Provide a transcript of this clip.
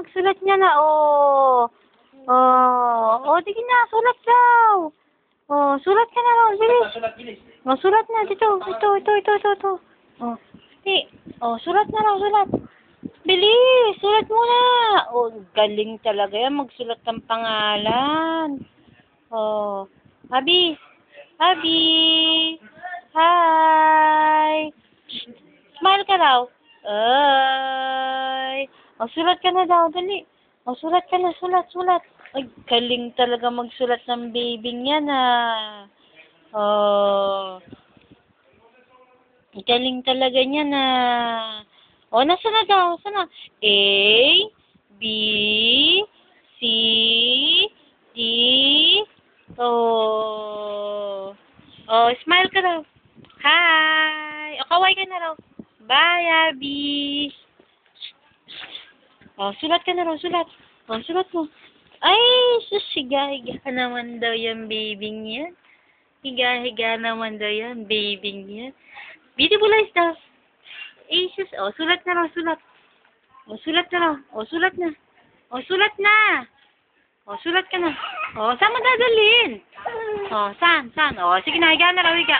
magsulat niya na. Oh. Oh, sige na, sulat daw. Oh, sulat ka na raw, bilis. Oh, sulat na dito. Ito. Oh. Sulat na raw, sulat. Bilis, sulat mo na. Oh, galing talaga yan magsulat ng pangalan. Oh, Abi. Hi. Smile ka raw. Ay. Oh, sulat ka na daw, dali. Oh, sulat ka na, sulat. Ay, galing talaga magsulat ng babing yan, ah. Oh. Galing talaga niyan, ah. Oh, nasa na daw? Sana? A, B, C, D. Oh. Oh, smile ka daw. Hi. O, kaway ka na raw. Bye, Abby. Oh, sulat ka na raw, sulat. Oh, sulat mo. Ay, sus, higa-higa naman daw yung babing yan. Higa-higa naman daw yan, babing yan. Beautiful eyes daw. Eh, sus, oh, sulat na raw, sulat. Oh, sulat na raw. Oh, sulat na. Oh, sulat na. Oh, sulat ka na. Oh, saan mo dadalhin? Oh, saan? Oh, sige na, higa na raw, higa.